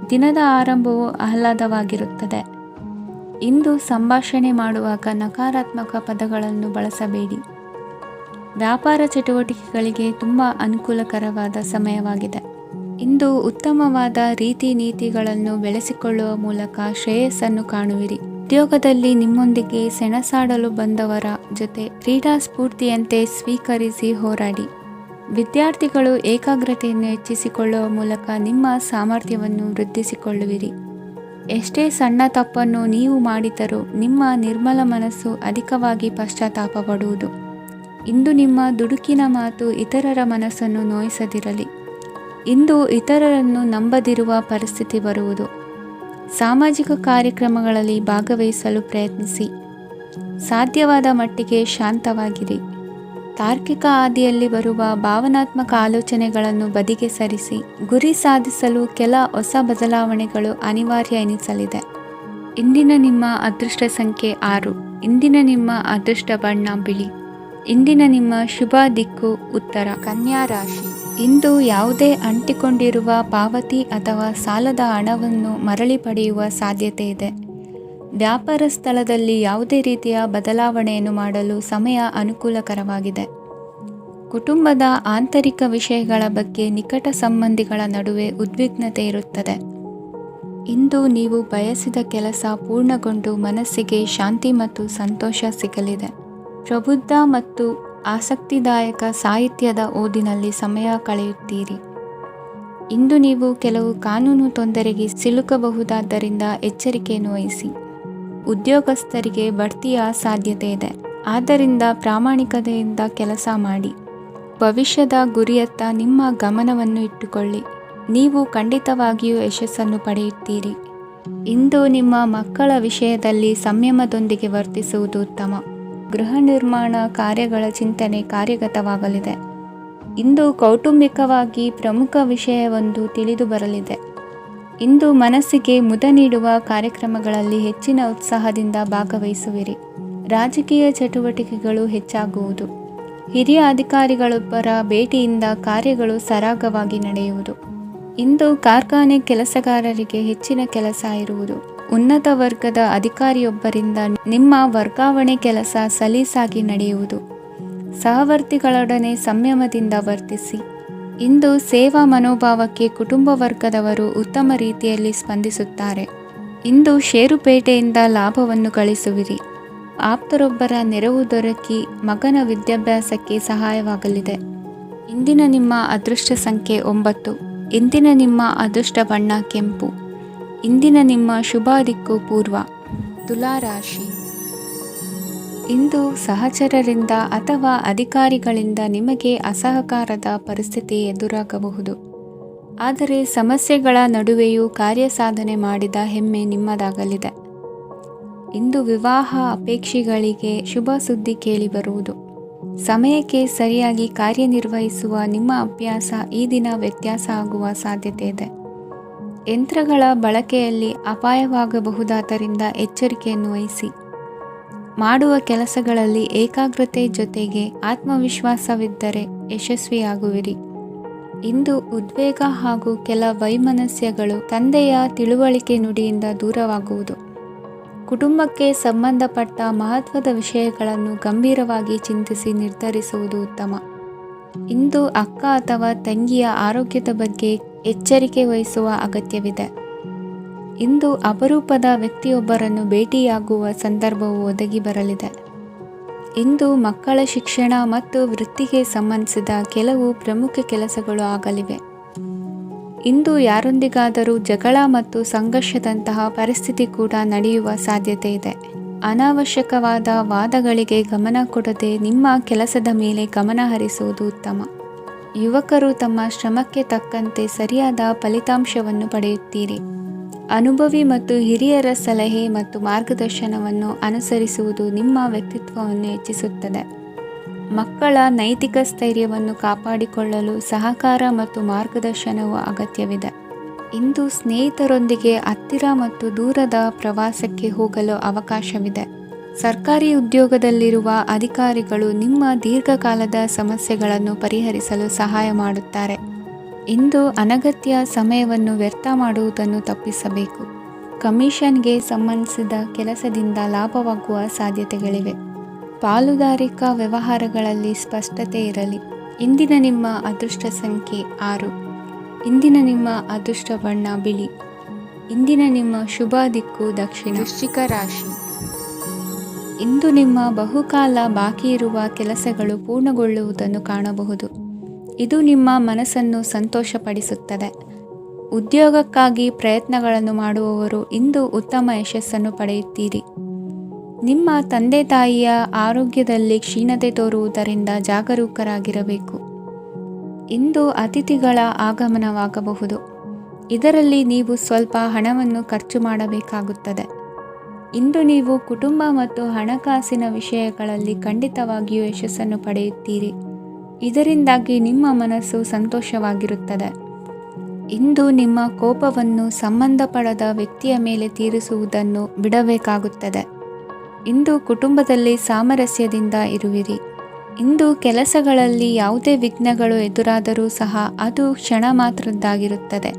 S1: ದಿನದ ಆರಂಭವು ಆಹ್ಲಾದವಾಗಿರುತ್ತದೆ. ಇಂದು ಸಂಭಾಷಣೆ ಮಾಡುವಾಗ ನಕಾರಾತ್ಮಕ ಪದಗಳನ್ನು ಬಳಸಬೇಡಿ. ವ್ಯಾಪಾರ ಚಟುವಟಿಕೆಗಳಿಗೆ ತುಂಬ ಅನುಕೂಲಕರವಾದ ಸಮಯವಾಗಿದೆ. ಇಂದು ಉತ್ತಮವಾದ ರೀತಿ ನೀತಿಗಳನ್ನು ಬೆಳೆಸಿಕೊಳ್ಳುವ ಮೂಲಕ ಶ್ರೇಯಸ್ಸನ್ನು ಕಾಣುವಿರಿ. ಉದ್ಯೋಗದಲ್ಲಿ ನಿಮ್ಮೊಂದಿಗೆ ಸೆಣಸಾಡಲು ಬಂದವರ ಜೊತೆ ಕ್ರೀಡಾ ಸ್ಫೂರ್ತಿಯಂತೆ ಸ್ವೀಕರಿಸಿ ಹೋರಾಡಿ. ವಿದ್ಯಾರ್ಥಿಗಳು ಏಕಾಗ್ರತೆಯನ್ನು ಹೆಚ್ಚಿಸಿಕೊಳ್ಳುವ ಮೂಲಕ ನಿಮ್ಮ ಸಾಮರ್ಥ್ಯವನ್ನು ವೃದ್ಧಿಸಿಕೊಳ್ಳುವಿರಿ. ಎಷ್ಟೇ ಸಣ್ಣ ತಪ್ಪನ್ನು ನೀವು ಮಾಡಿದರೂ ನಿಮ್ಮ ನಿರ್ಮಲ ಮನಸ್ಸು ಅಧಿಕವಾಗಿ ಪಶ್ಚಾತ್ತಾಪ ಪಡುವುದು. ಇಂದು ನಿಮ್ಮ ದುಡುಕಿನ ಮಾತು ಇತರರ ಮನಸ್ಸನ್ನು ನೋಯಿಸದಿರಲಿ. ಇಂದು ಇತರರನ್ನು ನಂಬದಿರುವ ಪರಿಸ್ಥಿತಿ ಬರುವುದು. ಸಾಮಾಜಿಕ ಕಾರ್ಯಕ್ರಮಗಳಲ್ಲಿ ಭಾಗವಹಿಸಲು ಪ್ರಯತ್ನಿಸಿ. ಸಾಧ್ಯವಾದ ಮಟ್ಟಿಗೆ ಶಾಂತವಾಗಿರಿ. ತಾರ್ಕಿಕ ಹಾದಿಯಲ್ಲಿ ಬರುವ ಭಾವನಾತ್ಮಕ ಆಲೋಚನೆಗಳನ್ನು ಬದಿಗೆ ಸರಿಸಿ ಗುರಿ ಸಾಧಿಸಲು ಕೆಲ ಹೊಸ ಬದಲಾವಣೆಗಳು ಅನಿವಾರ್ಯ ಎನಿಸಲಿದೆ. ಇಂದಿನ ನಿಮ್ಮ ಅದೃಷ್ಟ ಸಂಖ್ಯೆ 6. ಇಂದಿನ ನಿಮ್ಮ ಅದೃಷ್ಟ ಬಣ್ಣ ಬಿಳಿ. ಇಂದಿನ ನಿಮ್ಮ ಶುಭ ದಿಕ್ಕು ಉತ್ತರ. ಕನ್ಯಾ ರಾಶಿ. ಇಂದು ಯಾವುದೇ ಅಂಟಿಕೊಂಡಿರುವ ಪಾವತಿ ಅಥವಾ ಸಾಲದ ಹಣವನ್ನು ಮರಳಿ ಪಡೆಯುವ ಸಾಧ್ಯತೆ ಇದೆ. ವ್ಯಾಪಾರ ಸ್ಥಳದಲ್ಲಿ ಯಾವುದೇ ರೀತಿಯ ಬದಲಾವಣೆಯನ್ನು ಮಾಡಲು ಸಮಯ ಅನುಕೂಲಕರವಾಗಿದೆ. ಕುಟುಂಬದ ಆಂತರಿಕ ವಿಷಯಗಳ ಬಗ್ಗೆ ನಿಕಟ ಸಂಬಂಧಿಗಳ ನಡುವೆ ಉದ್ವಿಗ್ನತೆ ಇರುತ್ತದೆ. ಇಂದು ನೀವು ಬಯಸಿದ ಕೆಲಸ ಪೂರ್ಣಗೊಂಡು ಮನಸ್ಸಿಗೆ ಶಾಂತಿ ಮತ್ತು ಸಂತೋಷ ಸಿಗಲಿದೆ. ಪ್ರಬುದ್ಧ ಮತ್ತು ಆಸಕ್ತಿದಾಯಕ ಸಾಹಿತ್ಯದ ಓದಿನಲ್ಲಿ ಸಮಯ ಕಳೆಯುತ್ತೀರಿ. ಇಂದು ನೀವು ಕೆಲವು ಕಾನೂನು ತೊಂದರೆಗೆ ಸಿಲುಕಬಹುದಾದ್ದರಿಂದ ಎಚ್ಚರಿಕೆಯನ್ನು ವಹಿಸಿ. ಉದ್ಯೋಗಸ್ಥರಿಗೆ ಬಡ್ತಿಯ ಸಾಧ್ಯತೆ ಇದೆ, ಆದ್ದರಿಂದ ಪ್ರಾಮಾಣಿಕತೆಯಿಂದ ಕೆಲಸ ಮಾಡಿ. ಭವಿಷ್ಯದ ಗುರಿಯತ್ತ ನಿಮ್ಮ ಗಮನವನ್ನು ಇಟ್ಟುಕೊಳ್ಳಿ. ನೀವು ಖಂಡಿತವಾಗಿಯೂ ಯಶಸ್ಸನ್ನು ಪಡೆಯುತ್ತೀರಿ. ಇಂದು ನಿಮ್ಮ ಮಕ್ಕಳ ವಿಷಯದಲ್ಲಿ ಸಂಯಮದೊಂದಿಗೆ ವರ್ತಿಸುವುದು ಉತ್ತಮ. ಗೃಹ ನಿರ್ಮಾಣ ಕಾರ್ಯಗಳ ಚಿಂತನೆ ಕಾರ್ಯಗತವಾಗಲಿದೆ. ಇಂದು ಕೌಟುಂಬಿಕವಾಗಿ ಪ್ರಮುಖ ವಿಷಯವೊಂದು ತಿಳಿದು ಬರಲಿದೆ. ಇಂದು ಮನಸ್ಸಿಗೆ ಮುದ ನೀಡುವ ಕಾರ್ಯಕ್ರಮಗಳಲ್ಲಿ ಹೆಚ್ಚಿನ ಉತ್ಸಾಹದಿಂದ ಭಾಗವಹಿಸುವಿರಿ. ರಾಜಕೀಯ ಚಟುವಟಿಕೆಗಳು ಹೆಚ್ಚಾಗುವುದು. ಹಿರಿಯ ಅಧಿಕಾರಿಗಳೊಬ್ಬರ ಭೇಟಿಯಿಂದ ಕಾರ್ಯಗಳು ಸರಾಗವಾಗಿ ನಡೆಯುವುದು. ಇಂದು ಕಾರ್ಖಾನೆ ಕೆಲಸಗಾರರಿಗೆ ಹೆಚ್ಚಿನ ಕೆಲಸ ಇರುವುದು. ಉನ್ನತ ವರ್ಗದ ಅಧಿಕಾರಿಯೊಬ್ಬರಿಂದ ನಿಮ್ಮ ವರ್ಗಾವಣೆ ಕೆಲಸ ಸಲೀಸಾಗಿ ನಡೆಯುವುದು. ಸಹವರ್ತಿಗಳೊಡನೆ ಸಂಯಮದಿಂದ ವರ್ತಿಸಿ. ಇಂದು ಸೇವಾ ಮನೋಭಾವಕ್ಕೆ ಕುಟುಂಬ ವರ್ಗದವರು ಉತ್ತಮ ರೀತಿಯಲ್ಲಿ ಸ್ಪಂದಿಸುತ್ತಾರೆ. ಇಂದು ಷೇರುಪೇಟೆಯಿಂದ ಲಾಭವನ್ನು ಗಳಿಸುವಿರಿ. ಆಪ್ತರೊಬ್ಬರ ನೆರವು ದೊರಕಿ ಮಗನ ವಿದ್ಯಾಭ್ಯಾಸಕ್ಕೆ ಸಹಾಯವಾಗಲಿದೆ. ಇಂದಿನ ನಿಮ್ಮ ಅದೃಷ್ಟ ಸಂಖ್ಯೆ 9. ಇಂದಿನ ನಿಮ್ಮ ಅದೃಷ್ಟ ಬಣ್ಣ ಕೆಂಪು. ಇಂದಿನ ನಿಮ್ಮ ಶುಭ ದಿಕ್ಕು ಪೂರ್ವ. ತುಲಾ ರಾಶಿ. ಇಂದು ಸಹಚರರಿಂದ ಅಥವಾ ಅಧಿಕಾರಿಗಳಿಂದ ನಿಮಗೆ ಅಸಹಕಾರದ ಪರಿಸ್ಥಿತಿ ಎದುರಾಗಬಹುದು. ಆದರೆ ಸಮಸ್ಯೆಗಳ ನಡುವೆಯೂ ಕಾರ್ಯಸಾಧನೆ ಮಾಡಿದ ಹೆಮ್ಮೆ ನಿಮ್ಮದಾಗಲಿದೆ. ಇಂದು ವಿವಾಹ ಅಪೇಕ್ಷಿಗಳಿಗೆ ಶುಭ ಸುದ್ದಿ ಕೇಳಿಬರುವುದು. ಸಮಯಕ್ಕೆ ಸರಿಯಾಗಿ ಕಾರ್ಯನಿರ್ವಹಿಸುವ ನಿಮ್ಮ ಅಭ್ಯಾಸ ಈ ದಿನ ವ್ಯತ್ಯಾಸ ಆಗುವ ಸಾಧ್ಯತೆ ಇದೆ. ಯಂತ್ರಗಳ ಬಳಕೆಯಲ್ಲಿ ಅಪಾಯವಾಗಬಹುದಾದ್ದರಿಂದ ಎಚ್ಚರಿಕೆಯನ್ನು ವಹಿಸಿ. ಮಾಡುವ ಕೆಲಸಗಳಲ್ಲಿ ಏಕಾಗ್ರತೆ ಜೊತೆಗೆ ಆತ್ಮವಿಶ್ವಾಸವಿದ್ದರೆ ಯಶಸ್ವಿಯಾಗುವಿರಿ. ಇಂದು ಉದ್ವೇಗ ಹಾಗೂ ಕೆಲ ವೈಮನಸ್ಯಗಳು ತಂದೆಯ ತಿಳುವಳಿಕೆ ನುಡಿಯಿಂದ ದೂರವಾಗುವುದು. ಕುಟುಂಬಕ್ಕೆ ಸಂಬಂಧಪಟ್ಟ ಮಹತ್ವದ ವಿಷಯಗಳನ್ನು ಗಂಭೀರವಾಗಿ ಚಿಂತಿಸಿ ನಿರ್ಧರಿಸುವುದು ಉತ್ತಮ. ಇಂದು ಅಕ್ಕ ಅಥವಾ ತಂಗಿಯ ಆರೋಗ್ಯದ ಬಗ್ಗೆ ಎಚ್ಚರಿಕೆ ವಹಿಸುವ ಅಗತ್ಯವಿದೆ. ಇಂದು ಅಪರೂಪದ ವ್ಯಕ್ತಿಯೊಬ್ಬರನ್ನು ಭೇಟಿಯಾಗುವ ಸಂದರ್ಭವು ಒದಗಿ ಬರಲಿದೆ. ಇಂದು ಮಕ್ಕಳ ಶಿಕ್ಷಣ ಮತ್ತು ವೃತ್ತಿಗೆ ಸಂಬಂಧಿಸಿದ ಕೆಲವು ಪ್ರಮುಖ ಕೆಲಸಗಳು ಆಗಲಿವೆ. ಇಂದು ಯಾರೊಂದಿಗಾದರೂ ಜಗಳ ಮತ್ತು ಸಂಘರ್ಷದಂತಹ ಪರಿಸ್ಥಿತಿ ಕೂಡ ನಡೆಯುವ ಸಾಧ್ಯತೆ ಇದೆ. ಅನಾವಶ್ಯಕವಾದ ವಾದಗಳಿಗೆ ಗಮನ ಕೊಡದೆ ನಿಮ್ಮ ಕೆಲಸದ ಮೇಲೆ ಗಮನ ಹರಿಸುವುದು ಉತ್ತಮ. ಯುವಕರು ತಮ್ಮ ಶ್ರಮಕ್ಕೆ ತಕ್ಕಂತೆ ಸರಿಯಾದ ಫಲಿತಾಂಶವನ್ನು ಪಡೆಯುತ್ತೀರಿ. ಅನುಭವಿ ಮತ್ತು ಹಿರಿಯರ ಸಲಹೆ ಮತ್ತು ಮಾರ್ಗದರ್ಶನವನ್ನು ಅನುಸರಿಸುವುದು ನಿಮ್ಮ ವ್ಯಕ್ತಿತ್ವವನ್ನು ಹೆಚ್ಚಿಸುತ್ತದೆ. ಮಕ್ಕಳ ನೈತಿಕ ಸ್ಥೈರ್ಯವನ್ನು ಕಾಪಾಡಿಕೊಳ್ಳಲು ಸಹಕಾರ ಮತ್ತು ಮಾರ್ಗದರ್ಶನವು ಅಗತ್ಯವಿದೆ. ಇಂದು ಸ್ನೇಹಿತರೊಂದಿಗೆ ಹತ್ತಿರ ಮತ್ತು ದೂರದ ಪ್ರವಾಸಕ್ಕೆ ಹೋಗಲು ಅವಕಾಶವಿದೆ. ಸರ್ಕಾರಿ ಉದ್ಯೋಗದಲ್ಲಿರುವ ಅಧಿಕಾರಿಗಳು ನಿಮ್ಮ ದೀರ್ಘಕಾಲದ ಸಮಸ್ಯೆಗಳನ್ನು ಪರಿಹರಿಸಲು ಸಹಾಯ ಮಾಡುತ್ತಾರೆ. ಇಂದು ಅನಗತ್ಯ ಸಮಯವನ್ನು ವ್ಯರ್ಥ ಮಾಡುವುದನ್ನು ತಪ್ಪಿಸಬೇಕು. ಕಮಿಷನ್ಗೆ ಸಂಬಂಧಿಸಿದ ಕೆಲಸದಿಂದ ಲಾಭವಾಗುವ ಸಾಧ್ಯತೆಗಳಿವೆ. ಪಾಲುದಾರಿಕಾ ವ್ಯವಹಾರಗಳಲ್ಲಿ ಸ್ಪಷ್ಟತೆ ಇರಲಿ. ಇಂದಿನ ನಿಮ್ಮ ಅದೃಷ್ಟ ಸಂಖ್ಯೆ 6. ಇಂದಿನ ನಿಮ್ಮ ಅದೃಷ್ಟ ಬಣ್ಣ ಬಿಳಿ. ಇಂದಿನ ನಿಮ್ಮ ಶುಭ ದಿಕ್ಕು ದಕ್ಷಿಣ. ವೃಶ್ಚಿಕ ರಾಶಿ. ಇಂದು ನಿಮ್ಮ ಬಹುಕಾಲ ಬಾಕಿ ಇರುವ ಕೆಲಸಗಳು ಪೂರ್ಣಗೊಳ್ಳುವುದನ್ನು ಕಾಣಬಹುದು. ಇದು ನಿಮ್ಮ ಮನಸ್ಸನ್ನು ಸಂತೋಷಪಡಿಸುತ್ತದೆ. ಉದ್ಯೋಗಕ್ಕಾಗಿ ಪ್ರಯತ್ನಗಳನ್ನು ಮಾಡುವವರು ಇಂದು ಉತ್ತಮ ಯಶಸ್ಸನ್ನು ಪಡೆಯುತ್ತೀರಿ. ನಿಮ್ಮ ತಂದೆ ತಾಯಿಯ ಆರೋಗ್ಯದಲ್ಲಿ ಕ್ಷೀಣತೆ ತೋರುವುದರಿಂದ ಜಾಗರೂಕರಾಗಿರಬೇಕು. ಇಂದು ಅತಿಥಿಗಳ ಆಗಮನವಾಗಬಹುದು. ಇದರಲ್ಲಿ ನೀವು ಸ್ವಲ್ಪ ಹಣವನ್ನು ಖರ್ಚು ಮಾಡಬೇಕಾಗುತ್ತದೆ. ಇಂದು ನೀವು ಕುಟುಂಬ ಮತ್ತು ಹಣಕಾಸಿನ ವಿಷಯಗಳಲ್ಲಿ ಖಂಡಿತವಾಗಿಯೂ ಯಶಸ್ಸನ್ನು ಪಡೆಯುತ್ತೀರಿ. ಇದರಿಂದಾಗಿ ನಿಮ್ಮ ಮನಸ್ಸು ಸಂತೋಷವಾಗಿರುತ್ತದೆ. ಇಂದು ನಿಮ್ಮ ಕೋಪವನ್ನು ಸಂಬಂಧಪಡದ ವ್ಯಕ್ತಿಯ ಮೇಲೆ ತೀರಿಸುವುದನ್ನು ಬಿಡಬೇಕಾಗುತ್ತದೆ. ಇಂದು ಕುಟುಂಬದಲ್ಲಿ ಸಾಮರಸ್ಯದಿಂದ ಇರುವಿರಿ. ಇಂದು ಕೆಲಸಗಳಲ್ಲಿ ಯಾವುದೇ ವಿಘ್ನಗಳು ಎದುರಾದರೂ ಸಹ ಅದು ಕ್ಷಣ ಮಾತ್ರದ್ದಾಗಿರುತ್ತದೆ.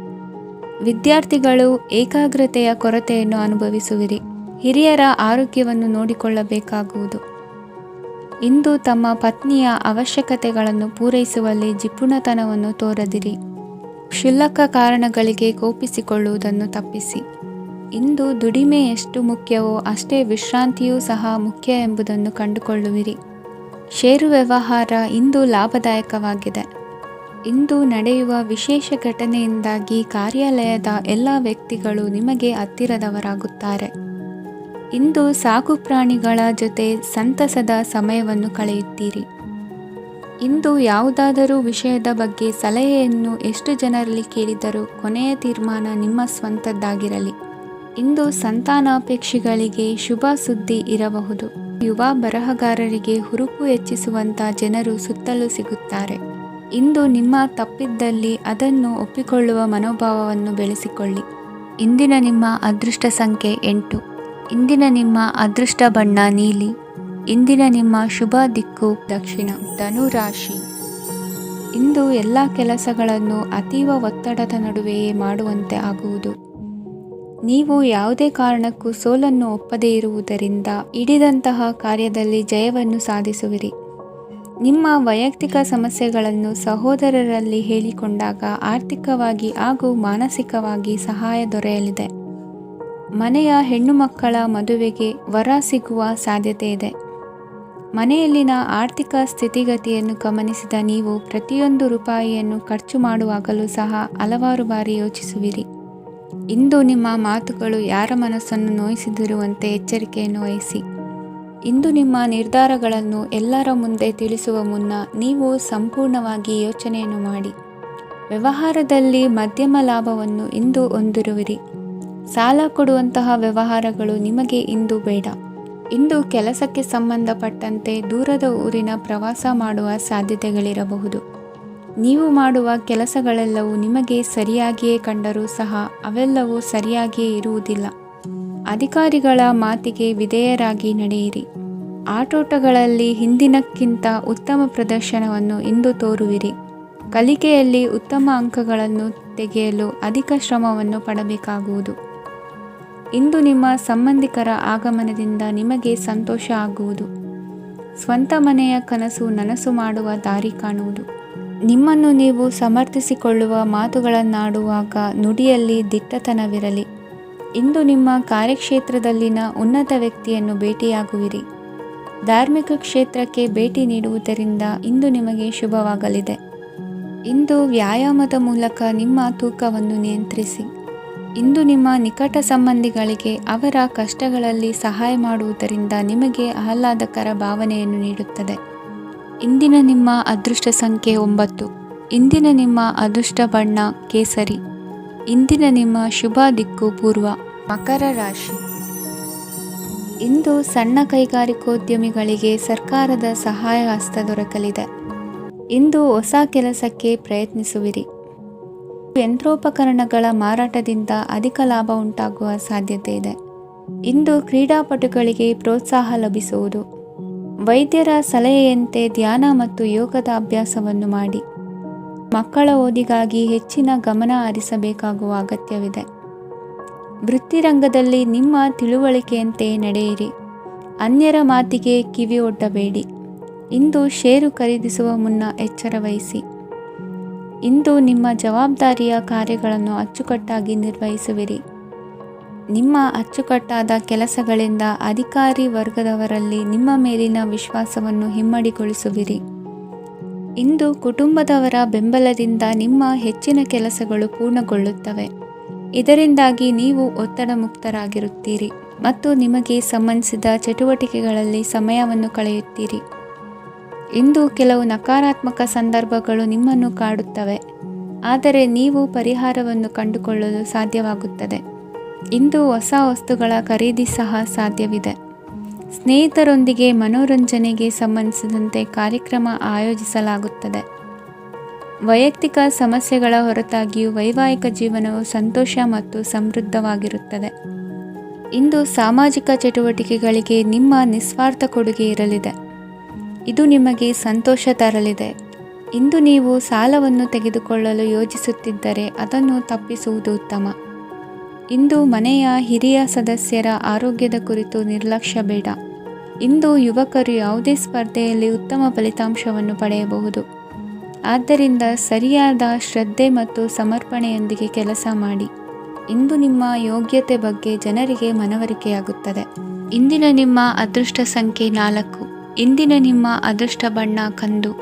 S1: ವಿದ್ಯಾರ್ಥಿಗಳು ಏಕಾಗ್ರತೆಯ ಕೊರತೆಯನ್ನು ಅನುಭವಿಸುವಿರಿ. ಹಿರಿಯರ ಆರೋಗ್ಯವನ್ನು ನೋಡಿಕೊಳ್ಳಬೇಕಾಗುವುದು. ಇಂದು ತಮ್ಮ ಪತ್ನಿಯ ಅವಶ್ಯಕತೆಗಳನ್ನು ಪೂರೈಸುವಲ್ಲಿ ಜಿಪುಣತನವನ್ನು ತೋರದಿರಿ. ಕ್ಷುಲ್ಲಕ ಕಾರಣಗಳಿಗೆ ಕೋಪಿಸಿಕೊಳ್ಳುವುದನ್ನು ತಪ್ಪಿಸಿ. ಇಂದು ದುಡಿಮೆ ಎಷ್ಟು ಮುಖ್ಯವೋ ಅಷ್ಟೇ ವಿಶ್ರಾಂತಿಯೂ ಸಹ ಮುಖ್ಯ ಎಂಬುದನ್ನು ಕಂಡುಕೊಳ್ಳುವಿರಿ. ಷೇರು ವ್ಯವಹಾರ ಇಂದು ಲಾಭದಾಯಕವಾಗಿದೆ. ಇಂದು ನಡೆಯುವ ವಿಶೇಷ ಘಟನೆಯಿಂದಾಗಿ ಕಾರ್ಯಾಲಯದ ಎಲ್ಲ ವ್ಯಕ್ತಿಗಳು ನಿಮಗೆ ಹತ್ತಿರದವರಾಗುತ್ತಾರೆ. ಇಂದು ಸಾಕು ಪ್ರಾಣಿಗಳ ಜೊತೆ ಸಂತಸದ ಸಮಯವನ್ನು ಕಳೆಯುತ್ತೀರಿ. ಇಂದು ಯಾವುದಾದರೂ ವಿಷಯದ ಬಗ್ಗೆ ಸಲಹೆಯನ್ನು ಎಷ್ಟು ಜನರಲ್ಲಿ ಕೇಳಿದರೂ ಕೊನೆಯ ತೀರ್ಮಾನ ನಿಮ್ಮ ಸ್ವಂತದ್ದಾಗಿರಲಿ. ಇಂದು ಸಂತಾನಾಪೇಕ್ಷಿಗಳಿಗೆ ಶುಭ ಸುದ್ದಿ ಇರಬಹುದು. ಯುವ ಬರಹಗಾರರಿಗೆ ಹುರುಪು ಹೆಚ್ಚಿಸುವಂಥ ಜನರು ಸುತ್ತಲೂ ಸಿಗುತ್ತಾರೆ. ಇಂದು ನಿಮ್ಮ ತಪ್ಪಿದ್ದಲ್ಲಿ ಅದನ್ನು ಒಪ್ಪಿಕೊಳ್ಳುವ ಮನೋಭಾವವನ್ನು ಬೆಳೆಸಿಕೊಳ್ಳಿ. ಇಂದಿನ ನಿಮ್ಮ ಅದೃಷ್ಟ ಸಂಖ್ಯೆ 8. ಇಂದಿನ ನಿಮ್ಮ ಅದೃಷ್ಟ ಬಣ್ಣ ನೀಲಿ. ಇಂದಿನ ನಿಮ್ಮ ಶುಭ ದಿಕ್ಕು ದಕ್ಷಿಣ. ಧನು ರಾಶಿ. ಇಂದು ಎಲ್ಲ ಕೆಲಸಗಳನ್ನು ಅತೀವ ಒತ್ತಡದ ನಡುವೆಯೇ ಮಾಡುವಂತೆ ಆಗುವುದು. ನೀವು ಯಾವುದೇ ಕಾರಣಕ್ಕೂ ಸೋಲನ್ನು ಒಪ್ಪದೇ ಇರುವುದರಿಂದ ಹಿಡಿದಂತಹ ಕಾರ್ಯದಲ್ಲಿ ಜಯವನ್ನು ಸಾಧಿಸುವಿರಿ. ನಿಮ್ಮ ವೈಯಕ್ತಿಕ ಸಮಸ್ಯೆಗಳನ್ನು ಸಹೋದರರಲ್ಲಿ ಹೇಳಿಕೊಂಡಾಗ ಆರ್ಥಿಕವಾಗಿ ಹಾಗೂ ಮಾನಸಿಕವಾಗಿ ಸಹಾಯ ದೊರೆಯಲಿದೆ. ಮನೆಯ ಹೆಣ್ಣು ಮಕ್ಕಳ ಮದುವೆಗೆ ವರ ಸಿಗುವ ಸಾಧ್ಯತೆ ಇದೆ. ಮನೆಯಲ್ಲಿನ ಆರ್ಥಿಕ ಸ್ಥಿತಿಗತಿಯನ್ನು ಗಮನಿಸಿದ ನೀವು ಪ್ರತಿಯೊಂದು ರೂಪಾಯಿಯನ್ನು ಖರ್ಚು ಮಾಡುವಾಗಲೂ ಸಹ ಹಲವಾರು ಬಾರಿ ಯೋಚಿಸುವಿರಿ. ಇಂದು ನಿಮ್ಮ ಮಾತುಗಳು ಯಾರ ಮನಸ್ಸನ್ನು ನೋಯಿಸದಿರುವಂತೆ ಎಚ್ಚರಿಕೆಯನ್ನು ವಹಿಸಿ. ಇಂದು ನಿಮ್ಮ ನಿರ್ಧಾರಗಳನ್ನು ಎಲ್ಲರ ಮುಂದೆ ತಿಳಿಸುವ ಮುನ್ನ ನೀವು ಸಂಪೂರ್ಣವಾಗಿ ಯೋಚನೆಯನ್ನು ಮಾಡಿ. ವ್ಯವಹಾರದಲ್ಲಿ ಮಧ್ಯಮ ಲಾಭವನ್ನು ಇಂದು ಹೊಂದಿರುವಿರಿ. ಸಾಲ ಕೊಡುವಂತಹ ವ್ಯವಹಾರಗಳು ನಿಮಗೆ ಇಂದು ಬೇಡ. ಇಂದು ಕೆಲಸಕ್ಕೆ ಸಂಬಂಧಪಟ್ಟಂತೆ ದೂರದ ಊರಿನ ಪ್ರವಾಸ ಮಾಡುವ ಸಾಧ್ಯತೆಗಳಿರಬಹುದು. ನೀವು ಮಾಡುವ ಕೆಲಸಗಳೆಲ್ಲವೂ ನಿಮಗೆ ಸರಿಯಾಗಿಯೇ ಕಂಡರೂ ಸಹ ಅವೆಲ್ಲವೂ ಸರಿಯಾಗಿಯೇ ಇರುವುದಿಲ್ಲ. ಅಧಿಕಾರಿಗಳ ಮಾತಿಗೆ ವಿಧೇಯರಾಗಿ ನಡೆಯಿರಿ. ಆಟೋಟಗಳಲ್ಲಿ ಹಿಂದಿನಕ್ಕಿಂತ ಉತ್ತಮ ಪ್ರದರ್ಶನವನ್ನು ಇಂದು ತೋರುವಿರಿ. ಕಲಿಕೆಯಲ್ಲಿ ಉತ್ತಮ ಅಂಕಗಳನ್ನು ತೆಗೆಯಲು ಅಧಿಕ ಶ್ರಮವನ್ನು ಪಡಬೇಕಾಗುವುದು. ಇಂದು ನಿಮ್ಮ ಸಂಬಂಧಿಕರ ಆಗಮನದಿಂದ ನಿಮಗೆ ಸಂತೋಷ ಆಗುವುದು. ಸ್ವಂತ ಮನೆಯ ಕನಸು ನನಸು ಮಾಡುವ ದಾರಿ ಕಾಣುವುದು. ನಿಮ್ಮನ್ನು ನೀವು ಸಮರ್ಥಿಸಿಕೊಳ್ಳುವ ಮಾತುಗಳನ್ನಾಡುವಾಗ ನುಡಿಯಲ್ಲಿ ದಿಟ್ಟತನವಿರಲಿ. ಇಂದು ನಿಮ್ಮ ಕಾರ್ಯಕ್ಷೇತ್ರದಲ್ಲಿನ ಉನ್ನತ ವ್ಯಕ್ತಿಯನ್ನು ಭೇಟಿಯಾಗುವಿರಿ. ಧಾರ್ಮಿಕ ಕ್ಷೇತ್ರಕ್ಕೆ ಭೇಟಿ ನೀಡುವುದರಿಂದ ಇಂದು ನಿಮಗೆ ಶುಭವಾಗಲಿದೆ. ಇಂದು ವ್ಯಾಯಾಮದ ಮೂಲಕ ನಿಮ್ಮ ತೂಕವನ್ನು ನಿಯಂತ್ರಿಸಿ. ಇಂದು ನಿಮ್ಮ ನಿಕಟ ಸಂಬಂಧಿಗಳಿಗೆ ಅವರ ಕಷ್ಟಗಳಲ್ಲಿ ಸಹಾಯ ಮಾಡುವುದರಿಂದ ನಿಮಗೆ ಆಹ್ಲಾದಕರ ಭಾವನೆಯನ್ನು ನೀಡುತ್ತದೆ. ಇಂದಿನ ನಿಮ್ಮ ಅದೃಷ್ಟ ಸಂಖ್ಯೆ 9. ಇಂದಿನ ನಿಮ್ಮ ಅದೃಷ್ಟ ಬಣ್ಣ ಕೇಸರಿ. ಇಂದಿನ ನಿಮ್ಮ ಶುಭ ದಿಕ್ಕು ಪೂರ್ವ. ಮಕರ ರಾಶಿ. ಇಂದು ಸಣ್ಣ ಕೈಗಾರಿಕೋದ್ಯಮಿಗಳಿಗೆ ಸರ್ಕಾರದ ಸಹಾಯ ಹಸ್ತ ದೊರಕಲಿದೆ. ಇಂದು ಹೊಸ ಕೆಲಸಕ್ಕೆ ಪ್ರಯತ್ನಿಸುವಿರಿ. ಯಂತ್ರೋಪಕರಣಗಳ ಮಾರಾಟದಿಂದ ಅಧಿಕ ಲಾಭ ಉಂಟಾಗುವ ಸಾಧ್ಯತೆ ಇದೆ. ಇಂದು ಕ್ರೀಡಾಪಟುಗಳಿಗೆ ಪ್ರೋತ್ಸಾಹ ಲಭಿಸುವುದು. ವೈದ್ಯರ ಸಲಹೆಯಂತೆ ಧ್ಯಾನ ಮತ್ತು ಯೋಗದ ಅಭ್ಯಾಸವನ್ನು ಮಾಡಿ. ಮಕ್ಕಳ ಓದಿಗಾಗಿ ಹೆಚ್ಚಿನ ಗಮನ ಹರಿಸಬೇಕಾಗುವ ಅಗತ್ಯವಿದೆ. ವೃತ್ತಿರಂಗದಲ್ಲಿ ನಿಮ್ಮ ತಿಳುವಳಿಕೆಯಂತೆ ನಡೆಯಿರಿ. ಅನ್ಯರ ಮಾತಿಗೆ ಕಿವಿ ಒಡ್ಡಬೇಡಿ. ಇಂದು ಷೇರು ಖರೀದಿಸುವ ಮುನ್ನ ಎಚ್ಚರ ವಹಿಸಿ. ಇಂದು ನಿಮ್ಮ ಜವಾಬ್ದಾರಿಯ ಕಾರ್ಯಗಳನ್ನು ಅಚ್ಚುಕಟ್ಟಾಗಿ ನಿರ್ವಹಿಸುವಿರಿ. ನಿಮ್ಮ ಅಚ್ಚುಕಟ್ಟಾದ ಕೆಲಸಗಳಿಂದ ಅಧಿಕಾರಿ ವರ್ಗದವರಲ್ಲಿ ನಿಮ್ಮ ಮೇಲಿನ ವಿಶ್ವಾಸವನ್ನು ಇಮ್ಮಡಿಗೊಳಿಸುವಿರಿ. ಇಂದು ಕುಟುಂಬದವರ ಬೆಂಬಲದಿಂದ ನಿಮ್ಮ ಹೆಚ್ಚಿನ ಕೆಲಸಗಳು ಪೂರ್ಣಗೊಳ್ಳುತ್ತವೆ. ಇದರಿಂದಾಗಿ ನೀವು ಒತ್ತಡ ಮುಕ್ತರಾಗಿರುತ್ತೀರಿ ಮತ್ತು ನಿಮಗೆ ಸಂಬಂಧಿಸಿದ ಚಟುವಟಿಕೆಗಳಲ್ಲಿ ಸಮಯವನ್ನು ಕಳೆಯುತ್ತೀರಿ. ಇಂದು ಕೆಲವು ನಕಾರಾತ್ಮಕ ಸಂದರ್ಭಗಳು ನಿಮ್ಮನ್ನು ಕಾಡುತ್ತವೆ, ಆದರೆ ನೀವು ಪರಿಹಾರವನ್ನು ಕಂಡುಕೊಳ್ಳಲು ಸಾಧ್ಯವಾಗುತ್ತದೆ. ಇಂದು ಹೊಸ ವಸ್ತುಗಳ ಖರೀದಿ ಸಹ ಸಾಧ್ಯವಿದೆ. ಸ್ನೇಹಿತರೊಂದಿಗೆ ಮನೋರಂಜನೆಗೆ ಸಂಬಂಧಿಸಿದಂತೆ ಕಾರ್ಯಕ್ರಮ ಆಯೋಜಿಸಲಾಗುತ್ತದೆ. ವೈಯಕ್ತಿಕ ಸಮಸ್ಯೆಗಳ ಹೊರತಾಗಿಯೂ ವೈವಾಹಿಕ ಜೀವನವು ಸಂತೋಷ ಮತ್ತು ಸಮೃದ್ಧವಾಗಿರುತ್ತದೆ. ಇಂದು ಸಾಮಾಜಿಕ ಚಟುವಟಿಕೆಗಳಿಗೆ ನಿಮ್ಮ ನಿಸ್ವಾರ್ಥ ಕೊಡುಗೆ ಇರಲಿದೆ. ಇದು ನಿಮಗೆ ಸಂತೋಷ ತರಲಿದೆ. ಇಂದು ನೀವು ಸಾಲವನ್ನು ತೆಗೆದುಕೊಳ್ಳಲು ಯೋಜಿಸುತ್ತಿದ್ದರೆ ಅದನ್ನು ತಪ್ಪಿಸುವುದು ಉತ್ತಮ. ಇಂದು ಮನೆಯ ಹಿರಿಯ ಸದಸ್ಯರ ಆರೋಗ್ಯದ ಕುರಿತು ನಿರ್ಲಕ್ಷ್ಯ ಬೇಡ. ಇಂದು ಯುವಕರು ಯಾವುದೇ ಸ್ಪರ್ಧೆಯಲ್ಲಿ ಉತ್ತಮ ಫಲಿತಾಂಶವನ್ನು ಪಡೆಯಬಹುದು. ಆದ್ದರಿಂದ ಸರಿಯಾದ ಶ್ರದ್ಧೆ ಮತ್ತು ಸಮರ್ಪಣೆಯೊಂದಿಗೆ ಕೆಲಸ ಮಾಡಿ. ಇಂದು ನಿಮ್ಮ ಯೋಗ್ಯತೆ ಬಗ್ಗೆ ಜನರಿಗೆ ಮನವರಿಕೆಯಾಗುತ್ತದೆ. ಇಂದಿನ ನಿಮ್ಮ ಅದೃಷ್ಟ ಸಂಖ್ಯೆ 4. ಇಂದಿನ ನಿಮ್ಮ ಅದೃಷ್ಟ ಬಣ್ಣ ಕಂದು.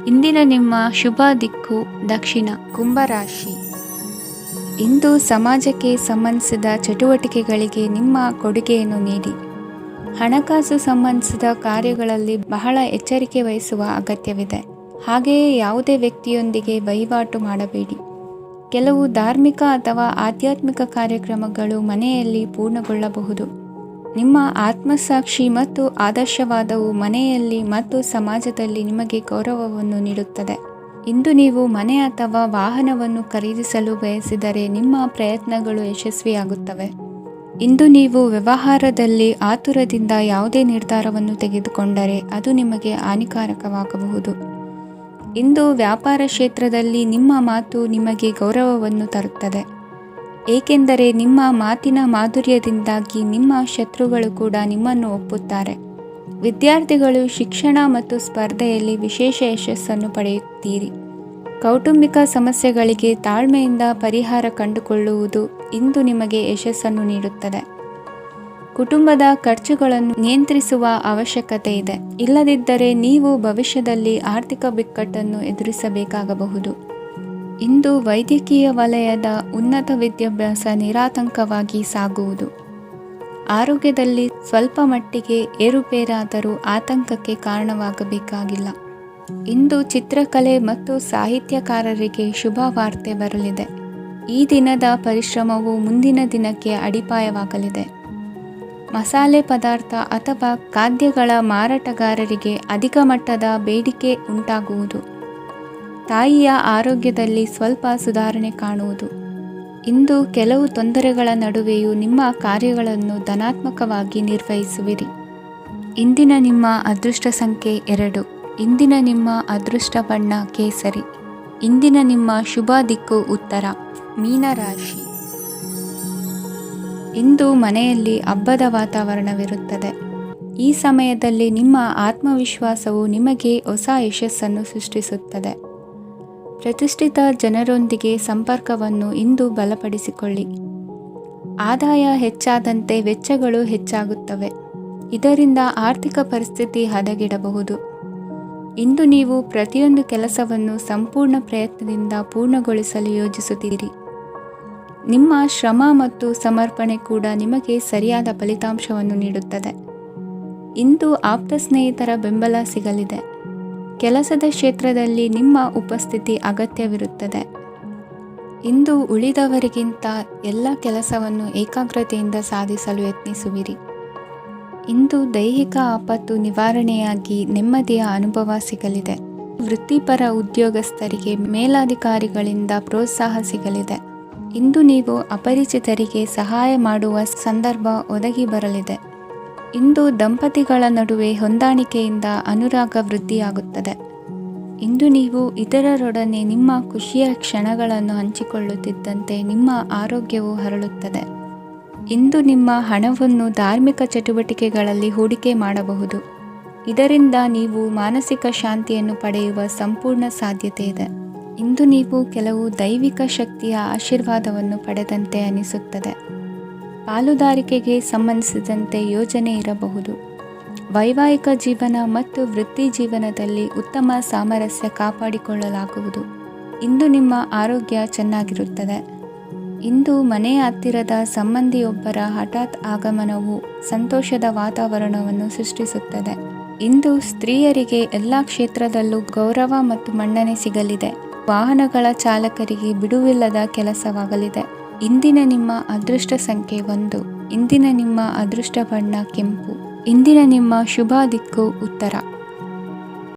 S1: ಇಂದಿನ ನಿಮ್ಮ ಶುಭ ದಿಕ್ಕು ದಕ್ಷಿಣ. ಕುಂಭರಾಶಿ. ಇಂದು ಸಮಾಜಕ್ಕೆ ಸಂಬಂಧಿಸಿದ ಚಟುವಟಿಕೆಗಳಿಗೆ ನಿಮ್ಮ ಕೊಡುಗೆಯನ್ನು ನೀಡಿ. ಹಣಕಾಸು ಸಂಬಂಧಿಸಿದ ಕಾರ್ಯಗಳಲ್ಲಿ ಬಹಳ ಎಚ್ಚರಿಕೆ ವಹಿಸುವ ಅಗತ್ಯವಿದೆ. ಹಾಗೆಯೇ ಯಾವುದೇ ವ್ಯಕ್ತಿಯೊಂದಿಗೆ ವಹಿವಾಟು ಮಾಡಬೇಡಿ. ಕೆಲವು ಧಾರ್ಮಿಕ ಅಥವಾ ಆಧ್ಯಾತ್ಮಿಕ ಕಾರ್ಯಕ್ರಮಗಳು ಮನೆಯಲ್ಲಿ ಪೂರ್ಣಗೊಳ್ಳಬಹುದು. ನಿಮ್ಮ ಆತ್ಮಸಾಕ್ಷಿ ಮತ್ತು ಆದರ್ಶವಾದವು ಮನೆಯಲ್ಲಿ ಮತ್ತು ಸಮಾಜದಲ್ಲಿ ನಿಮಗೆ ಗೌರವವನ್ನು ನೀಡುತ್ತದೆ. ಇಂದು ನೀವು ಮನೆ ಅಥವಾ ವಾಹನವನ್ನು ಖರೀದಿಸಲು ಬಯಸಿದರೆ ನಿಮ್ಮ ಪ್ರಯತ್ನಗಳು ಯಶಸ್ವಿಯಾಗುತ್ತವೆ. ಇಂದು ನೀವು ವ್ಯವಹಾರದಲ್ಲಿ ಆತುರದಿಂದ ಯಾವುದೇ ನಿರ್ಧಾರವನ್ನು ತೆಗೆದುಕೊಂಡರೆ ಅದು ನಿಮಗೆ ಹಾನಿಕಾರಕವಾಗಬಹುದು. ಇಂದು ವ್ಯಾಪಾರ ಕ್ಷೇತ್ರದಲ್ಲಿ ನಿಮ್ಮ ಮಾತು ನಿಮಗೆ ಗೌರವವನ್ನು ತರುತ್ತದೆ, ಏಕೆಂದರೆ ನಿಮ್ಮ ಮಾತಿನ ಮಾಧುರ್ಯದಿಂದಾಗಿ ನಿಮ್ಮ ಶತ್ರುಗಳು ಕೂಡ ನಿಮ್ಮನ್ನು ಒಪ್ಪುತ್ತಾರೆ. ವಿದ್ಯಾರ್ಥಿಗಳು ಶಿಕ್ಷಣ ಮತ್ತು ಸ್ಪರ್ಧೆಯಲ್ಲಿ ವಿಶೇಷ ಯಶಸ್ಸನ್ನು ಪಡೆಯುತ್ತೀರಿ. ಕೌಟುಂಬಿಕ ಸಮಸ್ಯೆಗಳಿಗೆ ತಾಳ್ಮೆಯಿಂದ ಪರಿಹಾರ ಕಂಡುಕೊಳ್ಳುವುದು ಇಂದು ನಿಮಗೆ ಯಶಸ್ಸನ್ನು ನೀಡುತ್ತದೆ. ಕುಟುಂಬದ ಖರ್ಚುಗಳನ್ನು ನಿಯಂತ್ರಿಸುವ ಅವಶ್ಯಕತೆ ಇದೆ. ಇಲ್ಲದಿದ್ದರೆ ನೀವು ಭವಿಷ್ಯದಲ್ಲಿ ಆರ್ಥಿಕ ಬಿಕ್ಕಟ್ಟನ್ನು ಎದುರಿಸಬೇಕಾಗಬಹುದು. ಇಂದು ವೈದ್ಯಕೀಯ ವಲಯದ ಉನ್ನತ ವಿದ್ಯಾಭ್ಯಾಸ ನಿರಾತಂಕವಾಗಿ ಸಾಗುವುದು. ಆರೋಗ್ಯದಲ್ಲಿ ಸ್ವಲ್ಪ ಮಟ್ಟಿಗೆ ಏರುಪೇರಾದರೂ ಆತಂಕಕ್ಕೆ ಕಾರಣವಾಗಬೇಕಾಗಿಲ್ಲ. ಇಂದು ಚಿತ್ರಕಲೆ ಮತ್ತು ಸಾಹಿತ್ಯಕಾರರಿಗೆ ಶುಭ ವಾರ್ತೆ ಬರಲಿದೆ. ಈ ದಿನದ ಪರಿಶ್ರಮವು ಮುಂದಿನ ದಿನಕ್ಕೆ ಅಡಿಪಾಯವಾಗಲಿದೆ. ಮಸಾಲೆ ಪದಾರ್ಥ ಅಥವಾ ಖಾದ್ಯಗಳ ಮಾರಾಟಗಾರರಿಗೆ ಅಧಿಕ ಮಟ್ಟದ ಬೇಡಿಕೆ ಉಂಟಾಗುವುದು. ತಾಯಿಯ ಆರೋಗ್ಯದಲ್ಲಿ ಸ್ವಲ್ಪ ಸುಧಾರಣೆ ಕಾಣುವುದು. ಇಂದು ಕೆಲವು ತೊಂದರೆಗಳ ನಡುವೆಯೂ ನಿಮ್ಮ ಕಾರ್ಯಗಳನ್ನು ಧನಾತ್ಮಕವಾಗಿ ನಿರ್ವಹಿಸುವಿರಿ. ಇಂದಿನ ನಿಮ್ಮ ಅದೃಷ್ಟ ಸಂಖ್ಯೆ 2. ಇಂದಿನ ನಿಮ್ಮ ಅದೃಷ್ಟ ಬಣ್ಣ ಕೇಸರಿ. ಇಂದಿನ ನಿಮ್ಮ ಶುಭ ದಿಕ್ಕು ಉತ್ತರ. ಮೀನರಾಶಿ. ಇಂದು ಮನೆಯಲ್ಲಿ ಹಬ್ಬದ ವಾತಾವರಣವಿರುತ್ತದೆ. ಈ ಸಮಯದಲ್ಲಿ ನಿಮ್ಮ ಆತ್ಮವಿಶ್ವಾಸವು ನಿಮಗೆ ಹೊಸ ಯಶಸ್ಸನ್ನು ಸೃಷ್ಟಿಸುತ್ತದೆ. ಪ್ರತಿಷ್ಠಿತ ಜನರೊಂದಿಗೆ ಸಂಪರ್ಕವನ್ನು ಇಂದು ಬಲಪಡಿಸಿಕೊಳ್ಳಿ. ಆದಾಯ ಹೆಚ್ಚಾದಂತೆ ವೆಚ್ಚಗಳು ಹೆಚ್ಚಾಗುತ್ತವೆ. ಇದರಿಂದ ಆರ್ಥಿಕ ಪರಿಸ್ಥಿತಿ ಹದಗೆಡಬಹುದು. ಇಂದು ನೀವು ಪ್ರತಿಯೊಂದು ಕೆಲಸವನ್ನು ಸಂಪೂರ್ಣ ಪ್ರಯತ್ನದಿಂದ ಪೂರ್ಣಗೊಳಿಸಲು ಯೋಜಿಸುತ್ತೀರಿ. ನಿಮ್ಮ ಶ್ರಮ ಮತ್ತು ಸಮರ್ಪಣೆ ಕೂಡ ನಿಮಗೆ ಸರಿಯಾದ ಫಲಿತಾಂಶವನ್ನು ನೀಡುತ್ತದೆ. ಇಂದು ಆಪ್ತ ಸ್ನೇಹಿತರ ಬೆಂಬಲ ಸಿಗಲಿದೆ. ಕೆಲಸದ ಕ್ಷೇತ್ರದಲ್ಲಿ ನಿಮ್ಮ ಉಪಸ್ಥಿತಿ ಅಗತ್ಯವಿರುತ್ತದೆ. ಇಂದು ಉಳಿದವರಿಗಿಂತ ಎಲ್ಲ ಕೆಲಸವನ್ನು ಏಕಾಗ್ರತೆಯಿಂದ ಸಾಧಿಸಲು ಯತ್ನಿಸುವಿರಿ. ಇಂದು ದೈಹಿಕ ಆಪತ್ತು ನಿವಾರಣೆಯಾಗಿ ನೆಮ್ಮದಿಯ ಅನುಭವ ಸಿಗಲಿದೆ. ವೃತ್ತಿಪರ ಉದ್ಯೋಗಸ್ಥರಿಗೆ ಮೇಲಾಧಿಕಾರಿಗಳಿಂದ ಪ್ರೋತ್ಸಾಹ ಸಿಗಲಿದೆ. ಇಂದು ನೀವು ಅಪರಿಚಿತರಿಗೆ ಸಹಾಯ ಮಾಡುವ ಸಂದರ್ಭ ಒದಗಿ ಬರಲಿದೆ. ಇಂದು ದಂಪತಿಗಳ ನಡುವೆ ಹೊಂದಾಣಿಕೆಯಿಂದ ಅನುರಾಗ ವೃದ್ಧಿಯಾಗುತ್ತದೆ. ಇಂದು ನೀವು ಇತರರೊಡನೆ ನಿಮ್ಮ ಖುಷಿಯ ಕ್ಷಣಗಳನ್ನು ಹಂಚಿಕೊಳ್ಳುತ್ತಿದ್ದಂತೆ ನಿಮ್ಮ ಆರೋಗ್ಯವು ಹರಳುತ್ತದೆ. ಇಂದು ನಿಮ್ಮ ಹಣವನ್ನು ಧಾರ್ಮಿಕ ಚಟುವಟಿಕೆಗಳಲ್ಲಿ ಹೂಡಿಕೆ ಮಾಡಬಹುದು. ಇದರಿಂದ ನೀವು ಮಾನಸಿಕ ಶಾಂತಿಯನ್ನು ಪಡೆಯುವ ಸಂಪೂರ್ಣ ಸಾಧ್ಯತೆ ಇದೆ. ಇಂದು ನೀವು ಕೆಲವು ದೈವಿಕ ಶಕ್ತಿಯ ಆಶೀರ್ವಾದವನ್ನು ಪಡೆದಂತೆ ಅನಿಸುತ್ತದೆ. ಪಾಲುದಾರಿಕೆಗೆ ಸಂಬಂಧಿಸಿದಂತೆ ಯೋಜನೆ ಇರಬಹುದು. ವೈವಾಹಿಕ ಜೀವನ ಮತ್ತು ವೃತ್ತಿ ಜೀವನದಲ್ಲಿ ಉತ್ತಮ ಸಾಮರಸ್ಯ ಕಾಪಾಡಿಕೊಳ್ಳಲಾಗುವುದು. ಇಂದು ನಿಮ್ಮ ಆರೋಗ್ಯ ಚೆನ್ನಾಗಿರುತ್ತದೆ. ಇಂದು ಮನೆಯ ಹತ್ತಿರದ ಸಂಬಂಧಿಯೊಬ್ಬರ ಹಠಾತ್ ಆಗಮನವು ಸಂತೋಷದ ವಾತಾವರಣವನ್ನು ಸೃಷ್ಟಿಸುತ್ತದೆ. ಇಂದು ಸ್ತ್ರೀಯರಿಗೆ ಎಲ್ಲ ಕ್ಷೇತ್ರದಲ್ಲೂ ಗೌರವ ಮತ್ತು ಮನ್ನಣೆ ಸಿಗಲಿದೆ. ವಾಹನಗಳ ಚಾಲಕರಿಗೆ ಬಿಡುವಿಲ್ಲದ ಕೆಲಸವಾಗಲಿದೆ. ಇಂದಿನ ನಿಮ್ಮ ಅದೃಷ್ಟ ಸಂಖ್ಯೆ 1. ಇಂದಿನ ನಿಮ್ಮ ಅದೃಷ್ಟ ಬಣ್ಣ ಕೆಂಪು. ಇಂದಿನ ನಿಮ್ಮ ಶುಭ ದಿಕ್ಕು ಉತ್ತರ.